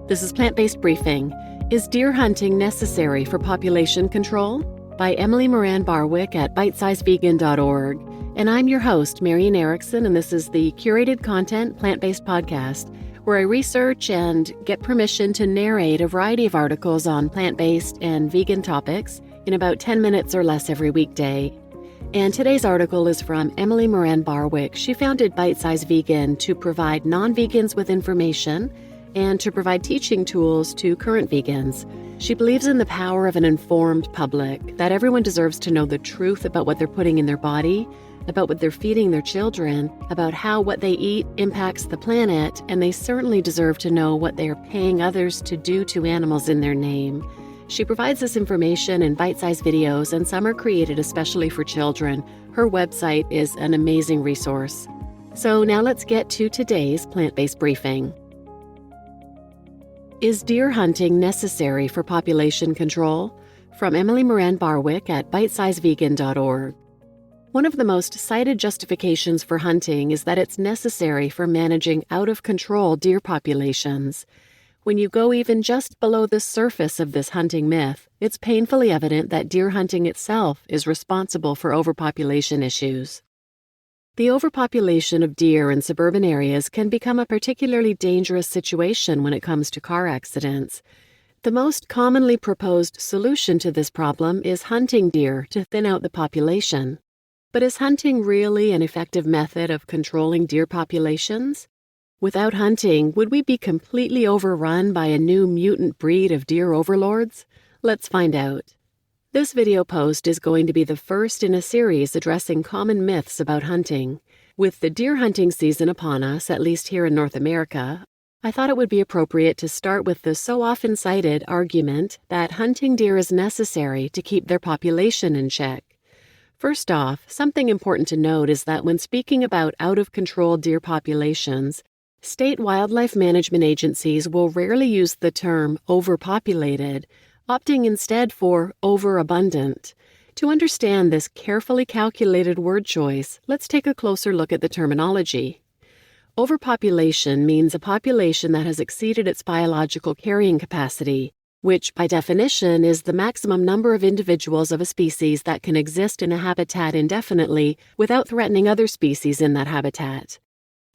This is Plant-Based Briefing. Is deer hunting necessary for population control? By Emily Moran Barwick at bitesizevegan.org. And I'm your host, Marian Erickson, and this is the curated content Plant-Based Podcast, where I research and get permission to narrate a variety of articles on plant-based and vegan topics in about 10 minutes or less every weekday. And today's article is from Emily Moran Barwick. She founded Bite Size Vegan to provide non-vegans with information and to provide teaching tools to current vegans. She believes in the power of an informed public, that everyone deserves to know the truth about what they're putting in their body, about what they're feeding their children, about how what they eat impacts the planet, and they certainly deserve to know what they are paying others to do to animals in their name. She provides this information in bite-sized videos, and some are created especially for children. Her website is an amazing resource. So now let's get to today's plant-based briefing. Is deer hunting necessary for population control? From Emily Moran Barwick at bitesizevegan.org. One of the most cited justifications for hunting is that it's necessary for managing out-of-control deer populations. When you go even just below the surface of this hunting myth, it's painfully evident that deer hunting itself is responsible for overpopulation issues. The overpopulation of deer in suburban areas can become a particularly dangerous situation when it comes to car accidents. The most commonly proposed solution to this problem is hunting deer to thin out the population. But is hunting really an effective method of controlling deer populations? Without hunting, would we be completely overrun by a new mutant breed of deer overlords? Let's find out. This video post is going to be the first in a series addressing common myths about hunting. With the deer hunting season upon us, at least here in North America, I thought it would be appropriate to start with the so often cited argument that hunting deer is necessary to keep their population in check. First off, something important to note is that when speaking about out-of-control deer populations, state wildlife management agencies will rarely use the term overpopulated, opting instead for overabundant. To understand this carefully calculated word choice, let's take a closer look at the terminology. Overpopulation means a population that has exceeded its biological carrying capacity, which by definition is the maximum number of individuals of a species that can exist in a habitat indefinitely without threatening other species in that habitat.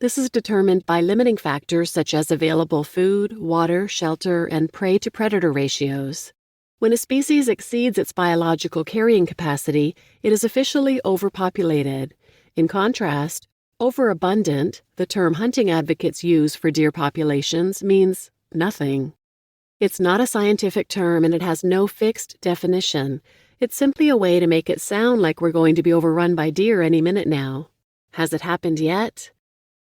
This is determined by limiting factors such as available food, water, shelter, and prey-to-predator ratios. When a species exceeds its biological carrying capacity, it is officially overpopulated. In contrast, overabundant, the term hunting advocates use for deer populations, means nothing. It's not a scientific term and it has no fixed definition. It's simply a way to make it sound like we're going to be overrun by deer any minute now. Has it happened yet?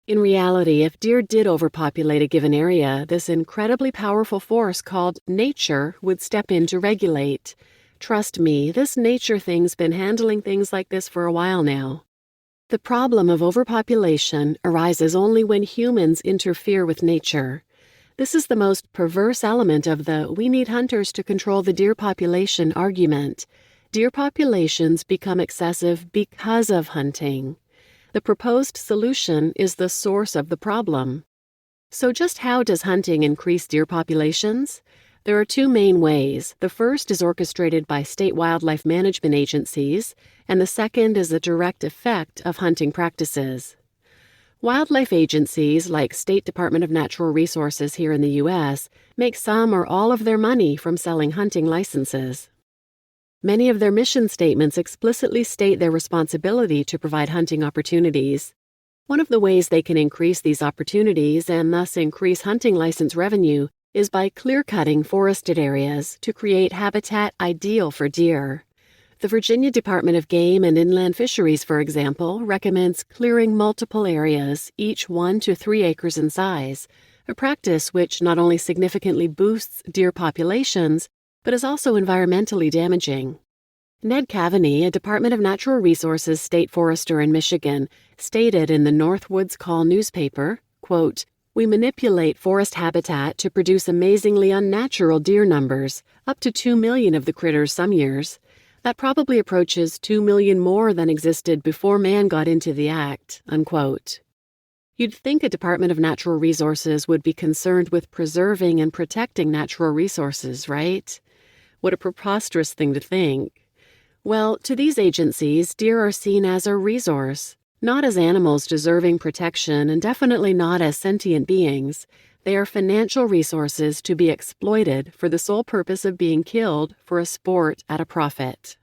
In reality, if deer did overpopulate a given area, this incredibly powerful force called nature would step in to regulate. Trust me, this nature thing's been handling things like this for a while now. The problem of overpopulation arises only when humans interfere with nature. This is the most perverse element of the "we need hunters to control the deer population" argument. Deer populations become excessive because of hunting. The proposed solution is the source of the problem. So just how does hunting increase deer populations? There are two main ways. The first is orchestrated by state wildlife management agencies, and the second is a direct effect of hunting practices. Wildlife agencies, like State Department of Natural Resources here in the U.S., make some or all of their money from selling hunting licenses. Many of their mission statements explicitly state their responsibility to provide hunting opportunities. One of the ways they can increase these opportunities and thus increase hunting license revenue is by clear-cutting forested areas to create habitat ideal for deer. The Virginia Department of Game and Inland Fisheries, for example, recommends clearing multiple areas, each 1 to 3 acres in size, a practice which not only significantly boosts deer populations, but is also environmentally damaging. Ned Cavaney, a Department of Natural Resources state forester in Michigan, stated in the Northwoods Call newspaper, quote, "We manipulate forest habitat to produce amazingly unnatural deer numbers, up to 2 million of the critters some years. That probably approaches 2 million more than existed before man got into the act," unquote. You'd think a Department of Natural Resources would be concerned with preserving and protecting natural resources, right? What a preposterous thing to think. Well, to these agencies, deer are seen as a resource, not as animals deserving protection and definitely not as sentient beings. They are financial resources to be exploited for the sole purpose of being killed for a sport at a profit.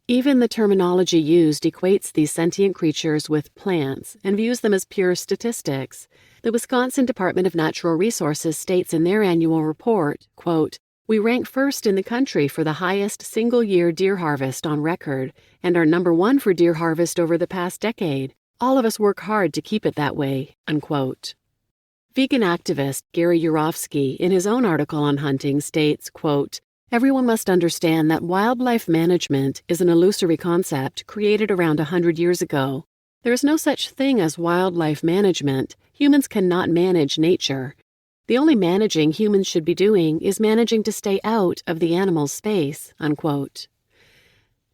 Even the terminology used equates these sentient creatures with plants and views them as pure statistics. The Wisconsin Department of Natural Resources states in their annual report, quote, "We rank first in the country for the highest single-year deer harvest on record and are number one for deer harvest over the past decade. All of us work hard to keep it that way," unquote. Vegan activist Gary Yourofsky, in his own article on hunting, states, quote, "Everyone must understand that wildlife management is an illusory concept created around 100 years ago. There is no such thing as wildlife management. Humans cannot manage nature. The only managing humans should be doing is managing to stay out of the animal's space," unquote.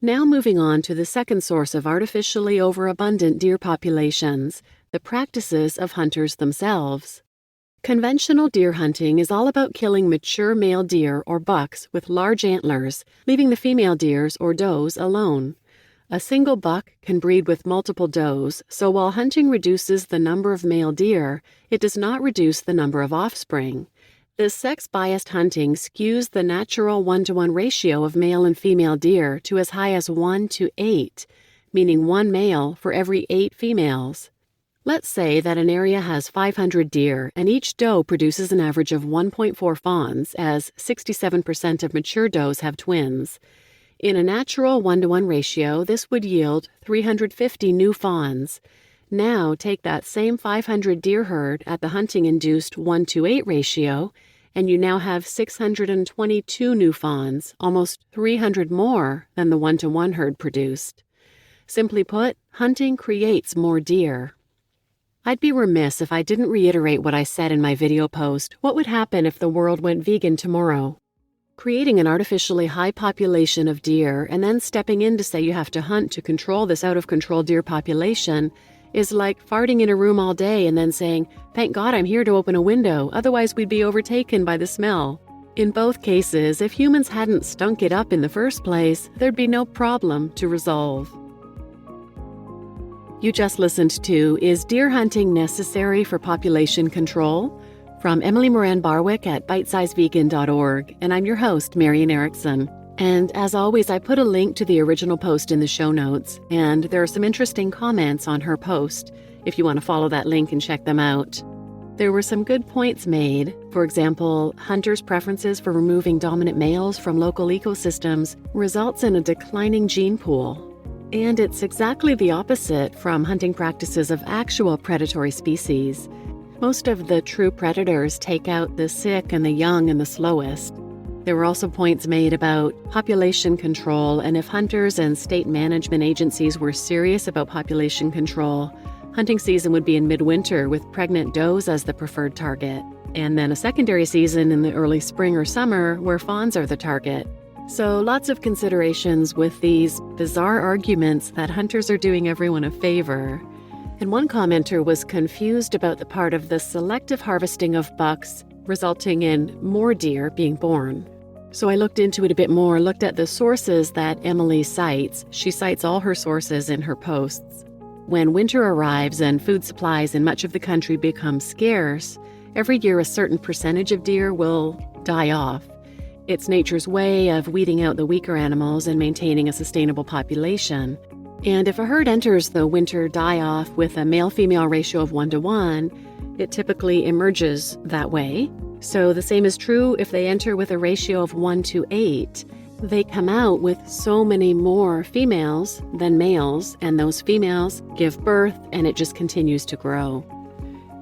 Now moving on to the second source of artificially overabundant deer populations, the practices of hunters themselves. Conventional deer hunting is all about killing mature male deer or bucks with large antlers, leaving the female deers or does alone. A single buck can breed with multiple does, so while hunting reduces the number of male deer, it does not reduce the number of offspring. This sex-biased hunting skews the natural 1-to-1 ratio of male and female deer to as high as 1-to-8, meaning 1 male for every 8 females. Let's say that an area has 500 deer and each doe produces an average of 1.4 fawns, as 67% of mature does have twins. In a natural 1-to-1 ratio, this would yield 350 new fawns. Now take that same 500 deer herd at the hunting-induced 1-to-8 ratio, and you now have 622 new fawns, almost 300 more than the 1-to-1 herd produced. Simply put, hunting creates more deer. I'd be remiss if I didn't reiterate what I said in my video post. What would happen if the world went vegan tomorrow? Creating an artificially high population of deer and then stepping in to say you have to hunt to control this out-of-control deer population is like farting in a room all day and then saying, "Thank God I'm here to open a window, otherwise we'd be overtaken by the smell." In both cases, if humans hadn't stunk it up in the first place, there'd be no problem to resolve. You just listened to Is Deer Hunting Necessary for Population Control? From Emily Moran Barwick at bitesizevegan.org, and I'm your host, Marian Erickson. And as always, I put a link to the original post in the show notes, and there are some interesting comments on her post, if you want to follow that link and check them out. There were some good points made. For example, hunters' preferences for removing dominant males from local ecosystems results in a declining gene pool. And it's exactly the opposite from hunting practices of actual predatory species. Most of the true predators take out the sick and the young and the slowest. There were also points made about population control, and if hunters and state management agencies were serious about population control, hunting season would be in midwinter with pregnant does as the preferred target, and then a secondary season in the early spring or summer where fawns are the target. So lots of considerations with these bizarre arguments that hunters are doing everyone a favor. And one commenter was confused about the part of the selective harvesting of bucks resulting in more deer being born. So I looked into it a bit more, looked at the sources that Emily cites. She cites all her sources in her posts. When winter arrives and food supplies in much of the country become scarce, every year a certain percentage of deer will die off. It's nature's way of weeding out the weaker animals and maintaining a sustainable population. And if a herd enters the winter die-off with a male-female ratio of 1-to-1, it typically emerges that way. So the same is true if they enter with a ratio of 1-to-8. They come out with so many more females than males, and those females give birth, and it just continues to grow.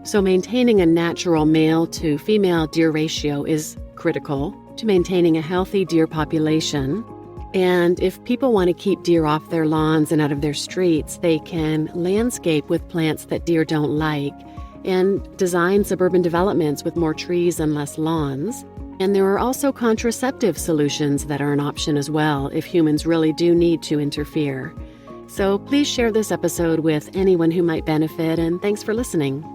So maintaining a natural male-to-female deer ratio is critical to maintaining a healthy deer population. And if people want to keep deer off their lawns and out of their streets, they can landscape with plants that deer don't like and design suburban developments with more trees and less lawns. And there are also contraceptive solutions that are an option as well if humans really do need to interfere. So please share this episode with anyone who might benefit, and thanks for listening.